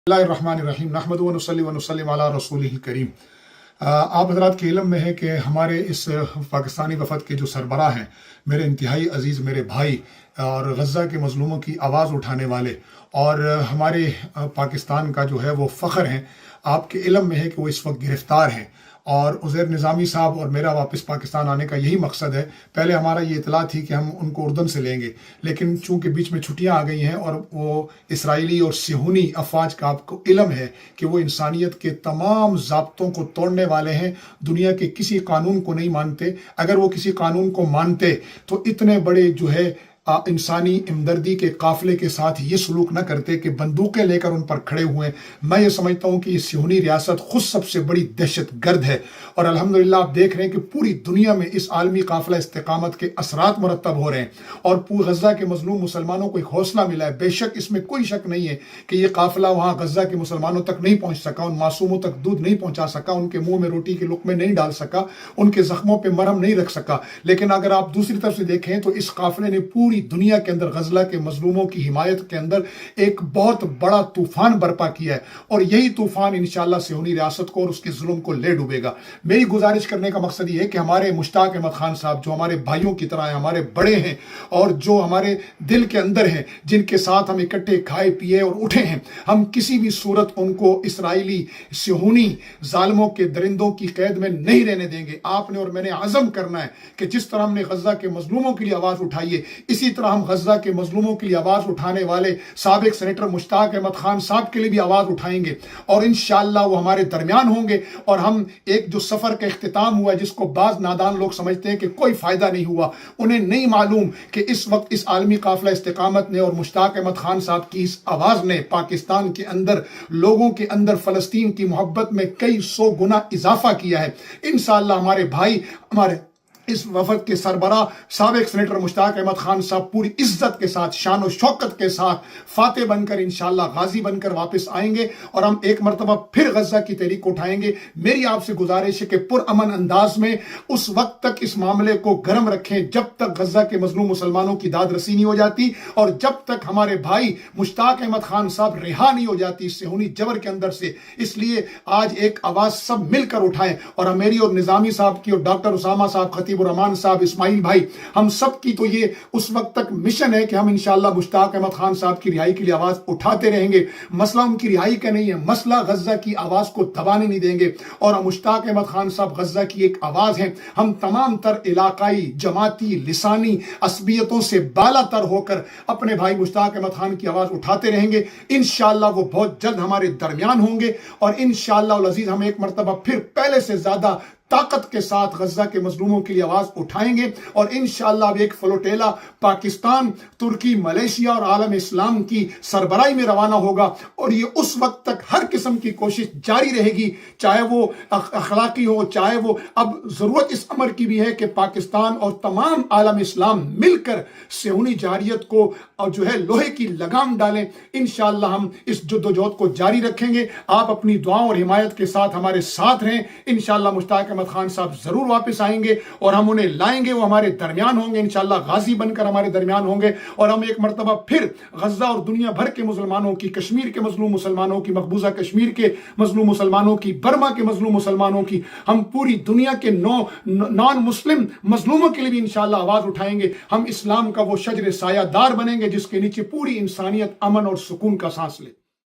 बिस्मिल्लाहिर्रहमानिर्रहीम नहमदुहु व नुसल्ली व नुसल्लिम अला रसूलिहिल करीम। आप हज़रात के इल्म में है कि हमारे इस पाकिस्तानी वफ़द के जो सरबराह हैं, मेरे इंतहाई अज़ीज़ मेरे भाई और गज़ा के मज़लूमों की आवाज़ उठाने वाले और हमारे पाकिस्तान का जो है वो फ़ख्र हैं। आपके इल्म में है कि वो इस वक्त गिरफ़्तार हैं और उज़ैर निज़ामी साहब और मेरा वापस पाकिस्तान आने का यही मकसद है। पहले हमारा ये इतला थी कि हम उनको उर्दन से लेंगे, लेकिन चूंकि बीच में छुट्टियां आ गई हैं और वो इसराइली और सिहूनी अफवाज का आपको इल्म है कि वो इंसानियत के तमाम ज़ाब्तों को तोड़ने वाले हैं, दुनिया के किसी कानून को नहीं मानते। अगर वो किसी कानून को मानते तो इतने बड़े जो है इंसानी हमदर्दी के काफिले के साथ ये सलूक न करते कि बंदूकें लेकर उन पर खड़े हुए। मैं ये समझता हूँ कि ये सिहूनी रियासत खुद सबसे बड़ी दहशत गर्द है और अल्हम्दुलिल्लाह आप देख रहे हैं कि पूरी दुनिया में इस आलमी काफिला इस्तिकामत के असरात मुरतब हो रहे हैं और पूरे गज़ा के मजलूम मुसलमानों को एक हौसला मिला है। बेशक इसमें कोई शक नहीं है कि ये काफिला वहाँ गज़ा के मुसलमानों तक नहीं पहुँच सका, उन मासूमों तक दूध नहीं पहुँचा सका, उनके मुँह में रोटी के लुक़मे नहीं डाल सका, उनके जख्मों पर मरहम नहीं रख सका। लेकिन अगर आप दूसरी तरफ से देखें तो इस काफिले ने पूरी दुनिया के अंदर गज़ला के मजलूमों की हिमायत के अंदर एक बहुत बड़ा तूफान बर्पा किया है और यही तूफान इंशाअल्लाह सिहूनी रियासत को और उसके जुल्म को ले डूबेगा। मेरी गुजारिश करने का मकसद ये है कि हमारे मुश्ताक अहमद खान साहब जो हमारे भाइयों की तरह हैं, हमारे बड़े हैं और जो हमारे दिल के अंदर हैं, जिनके साथ हम इकट्ठे खाए पिए और उठे हैं, हम किसी भी सूरत उनको इसराइली सिहूनी जालिमों के दरिंदों की कैद में नहीं रहने देंगे। आपने और मैंने आज़म करना है कि जिस तरह हमने गज़ा के मजलूमों के लिए आवाज़ उठाई है, इसी तरह हम गज़ा के मजलूमों के लिए आवाज़ उठाने वाले साबिक सेनेटर मुश्ताक अहमद खान साहब के लिए भी आवाज़ उठाएंगे और इंशाअल्लाह वो हमारे दरमियान होंगे। और हम एक जो सफ़र का इख्तिताम हुआ जिसको बाज़ नादान लोग समझते हैं कि कोई फ़ायदा नहीं हुआ, उन्हें नहीं मालूम कि इस वक्त इस आलमी काफिला इस्तिकामत ने और मुश्ताक अहमद खान साहब की इस आवाज़ ने पाकिस्तान के अंदर लोगों के अंदर फ़लस्तीन की मोहब्बत में कई 100 गुना इजाफा किया है। इंशाअल्लाह हमारे भाई, हमारे इस वफद के सरबराह साबिक सेनेटर मुश्ताक अहमद खान साहब पूरी इज्जत के साथ, शान और शौकत के साथ फातेह बनकर इंशाअल्लाह गाजी बनकर वापस आएंगे और हम एक मरतबा फिर गज़ा की तहरीक उठाएंगे। मेरी आपसे गुजारिश है कि पुरअमन अंदाज में उस वक्त तक इस मामले को गर्म रखें जब तक गज़ा के मजलूम मुसलमानों की दाद रसी नहीं हो जाती और जब तक हमारे भाई मुश्ताक अहमद खान साहब रिहा नहीं हो जाती सिहूनी जबर के अंदर से। इसलिए आज एक आवाज़ सब मिलकर उठाएं और मेरी और निज़ामी साहब की और डॉक्टर उसामा साहब, खतीब रहमान साहब, इस्माइल भाई, हम सब की तो ये उस वक्त तक मिशन है कि हम इंशाअल्लाह मुश्ताक अहमद खान साहब की रिहाई के लिए आवाज उठाते रहेंगे। मसला उनकी रिहाई का नहीं है, मसला गज़ा की आवाज को दबाने नहीं देंगे और मुश्ताक अहमद खान साहब गज़ा की एक आवाज है। हम तमाम तर इलाकाई, जमाती, लिसानी असबियतों से बाला तर होकर अपने भाई मुश्ताक अहमद खान की आवाज उठाते रहेंगे। इंशाअल्लाह वो बहुत जल्द हमारे दरमियान होंगे और इंशाअल्लाह अज़ीज हम एक मरतबा फिर पहले से ज्यादा ताकत के साथ गज़ा के मजलूमों के लिए आवाज उठाएंगे और इंशाअल्लाह अब एक फ्लोटेला पाकिस्तान, तुर्की, मलेशिया और आलम इस्लाम की सरबराही में रवाना होगा और ये उस वक्त तक हर किस्म की कोशिश जारी रहेगी, चाहे वो अखलाकी हो, चाहे वो अब जरूरत इस अमर की भी है कि पाकिस्तान और तमाम आलम इस्लाम मिलकर सिहूनी जारियत को और जो है लोहे की लगाम डालें। इंशाअल्लाह हम इस जद्दोजहद को जारी रखेंगे। आप अपनी दुआओं और हिमायत के साथ हमारे साथ रहें। इंशाअल्लाह मुश्ताक खान साहब जरूर वापस आएंगे और हम उन्हें लाएंगे, वो हमारे दरमियान होंगे, इंशाअल्लाह गाजी बनकर हमारे दरमियान होंगे और हम एक मरतबा फिर गज़ा और दुनिया भर के मुसलमानों की, कश्मीर के मजलूम मुसलमानों की, मकबूजा कश्मीर के मजलूम मुसलमानों की, बर्मा के मजलूम मुसलमानों की, हम पूरी दुनिया के नॉन मुस्लिम मजलूमों के लिए भी इंशाअल्लाह आवाज उठाएंगे। हम इस्लाम का वो शजर सायादार बनेंगे जिसके नीचे पूरी इंसानियत अमन और सुकून का सांस ले।